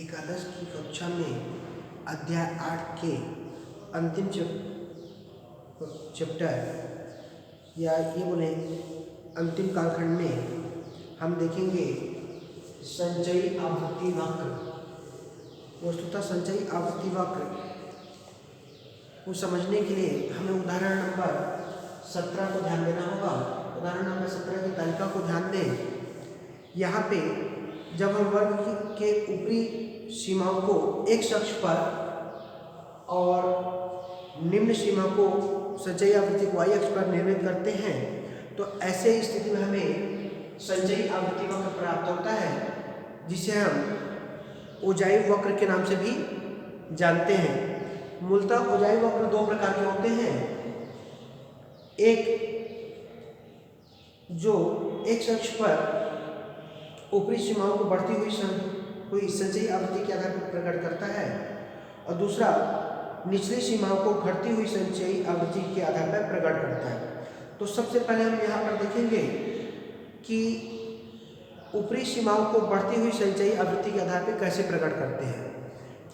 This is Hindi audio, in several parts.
एकादश की कक्षा में अध्याय 8 के अंतिम चैप्टर या ये बोले अंतिम कालखंड में हम देखेंगे संचयी आवृत्ति वक्र। वस्तुतः संचयी आवृत्ति वक्र को समझने के लिए हमें उदाहरण नंबर 17 को ध्यान देना होगा। उदाहरण नंबर 17 की तालिका को ध्यान दें। यहाँ पे जब हम वर्ग के ऊपरी सीमाओं को x अक्ष पर और निम्न सीमा को संचयी आवृत्ति को y अक्ष पर निर्मित करते हैं तो ऐसे स्थिति में हमें संचयी आवृत्ति वक्र प्राप्त होता है, जिसे हम ओजाई वक्र के नाम से भी जानते हैं। मूलतः ओजाई वक्र दो प्रकार के होते हैं। एक जो x अक्ष पर ऊपरी सीमाओं को बढ़ती हुई संचयी आवृत्ति के आधार पर प्रकट करता है और दूसरा निचली सीमाओं को घटती हुई संचयी आवृत्ति के आधार पर प्रकट करता है। तो सबसे पहले हम यहाँ पर देखेंगे कि ऊपरी सीमाओं को बढ़ती हुई संचयी आवृत्ति के आधार पर कैसे प्रकट करते हैं।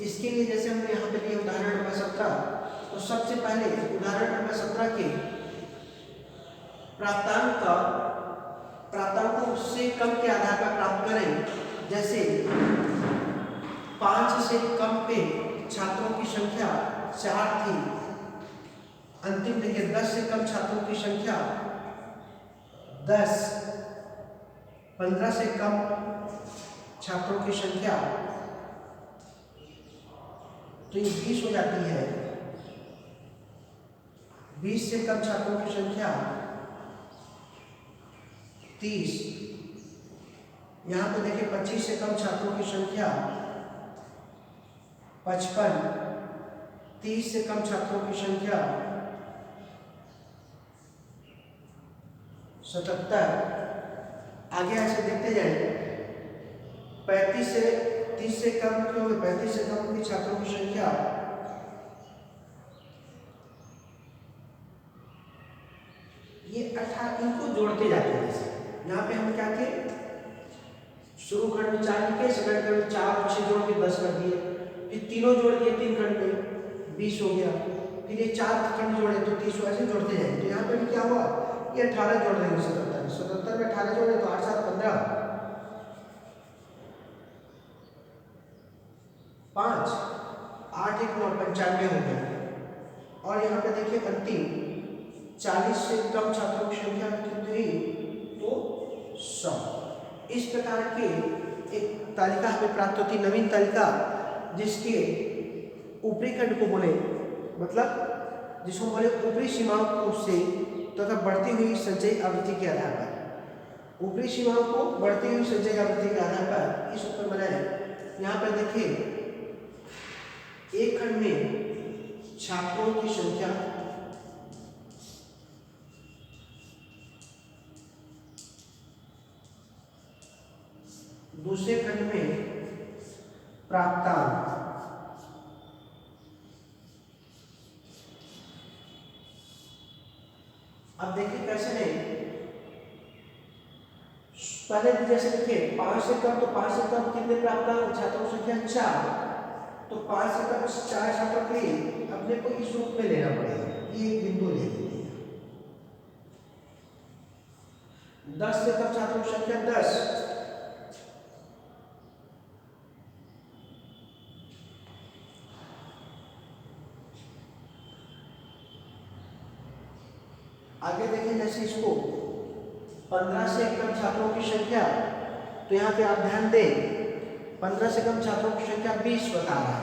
इसके लिए जैसे हमने यहाँ पे लिया उदाहरण नंबर 17, तो सबसे पहले उदाहरण नंबर 17 के प्राप्तांकों से कम के आधार पर प्राप्त करें। जैसे 5 से कम पे छात्रों की संख्या 4 थी, अंतिम देखिए 10 से कम छात्रों की संख्या 10, 15 से कम छात्रों की संख्या तो ये 20 हो जाती है, 20 से कम छात्रों की संख्या 30, यहाँ पे देखिए 25 से कम छात्रों की संख्या 55, 30 से कम छात्रों की संख्या 77। आगे ऐसे देखते जाए 35 से 30 से कम 35 से कम की छात्रों की संख्या ये 18। इनको जोड़ते जाते हैं। जैसे यहाँ पे हम क्या किए, शुरू खंड में 4 लिखे, सेकंड खंड में 4 और 6 जोड़ के 10 कर दिए, फिर तीनों जोड़ दिए 3 खंड में 20 हो गया, फिर ये 4 खंड जोड़े तो 30 ऐसे जोड़ते जाएंगे। तो यहाँ पे भी क्या हुआ, ये 18 जोड़ देंगे 77 में 18 जोड़े तो 8 7 15, 5 8 1 9 95 हो गया। और यहाँ पे देखिए अंतिम 40 से कम छात्रों की संख्या कितनी हुई तो 100। इस प्रकार के एक तालिका हमें प्राप्त होती, नवीन तालिका, जिसके ऊपरी खंड को बोले मतलब जिसको बोले ऊपरी सीमाओं से तथा बढ़ती हुई संचयी आवृत्ति के आधार पर, ऊपरी सीमाओं को बढ़ती हुई संचयी आवृत्ति के आधार पर इस उत्तर बनाए। यहाँ पर देखिए एक खंड में छात्रों की संख्या दूसरे खंड में प्राप्तांक, अब देखिए कैसे नहीं, पहले भी जैसे देखिए 5 से कम, तो 5 से कम कितने प्राप्तांक छात्रों की संख्या 4, तो 5 से कम 4 छात्रों के लिए अपने को इस रूप में लेना पड़ेगा, ये एक बिंदु ले लेते हैं। 10 से कम छात्रों की संख्या 10, आगे देखें जैसे इसको 15 से कम छात्रों की संख्या, तो यहाँ पे आप ध्यान दें 15 से कम छात्रों की संख्या 20 बता रहा है,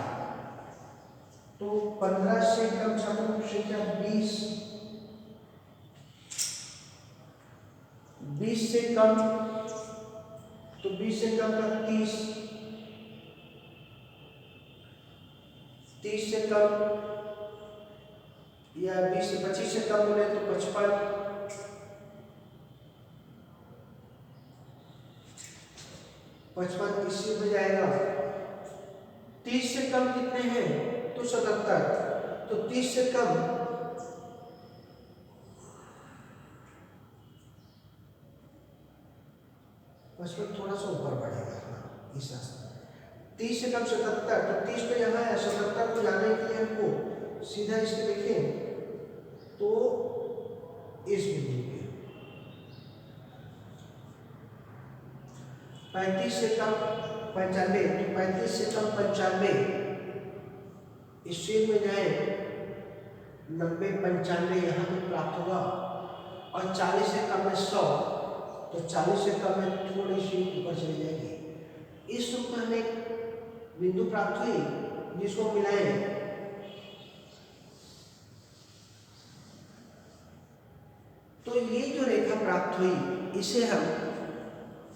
तो 15 से कम छात्रों की संख्या 20, 20 से कम, तो 20 से कम का 30, 30 से कम या 20 से 25 से कम बोले तो 55, 55 इसी में जाएगा। 30 से कम कितने हैं तो 77, तो 30 से कम बस में थोड़ा सा ऊपर बढ़ेगा इस रास्ते। 30 से कम 77, तो 30 तो यहाँ है, 77 को जाने के लिए हमको सीधा इसके देखें तो इस बिंदु पे 35 से कम 95, तो 35 से कम 95 इस शेप में जाए 90 95 यहाँ पे प्राप्त होगा, और 40 से कम में 100, तो 40 से कम में थोड़ी सी ऊपर चली जाएगी। इस रूप में हमें एक बिंदु प्राप्त हुई जिसको मिलाएं तो ये जो रेखा प्राप्त हुई इसे हम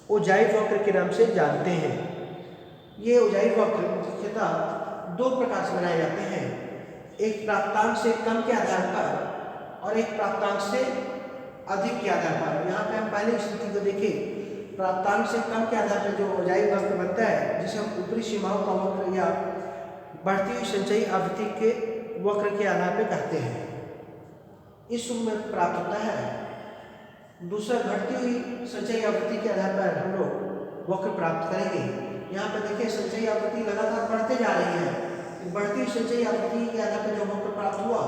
उजाई वक्र के नाम से जानते हैं। ये उजाई वक्र मुख्यतः दो प्रकार से बनाए जाते हैं, एक प्राप्तांक से कम के आधार पर और एक प्राप्तांक से अधिक के आधार पर। यहाँ पे हम पहली स्थिति को देखें, प्राप्तांक से कम के आधार पर जो उजाई वक्र बनता है जिसे हम ऊपरी सीमाओं का वक्र या बढ़ती हुई संचयी आवृत्ति के वक्र के आधार पर कहते हैं, इस रूप में प्राप्त होता है। दूसरा, घटती हुई संचयी आवृत्ति के आधार पर हम लोग वक्र प्राप्त करेंगे। यहाँ पर देखिए संचयी आवृत्ति लगातार बढ़ते जा रही है, बढ़ती हुई संचयी आवृत्ति के आधार पर जो वक्र प्राप्त हुआ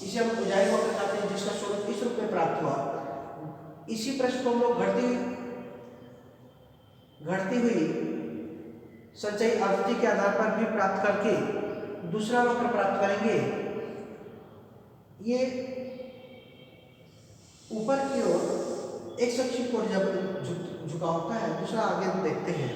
इसे हम उजाई वक्र कहते हैं, जिसका स्वरूप इस रूप में प्राप्त हुआ। इसी प्रश्न को हम लोग घटती हुई संचयी आवृत्ति के आधार पर भी प्राप्त करके दूसरा वक्र प्राप्त करेंगे। ये ऊपर की ओर एक शक्ति को जब झुका होता है, दूसरा आगे देखते हैं।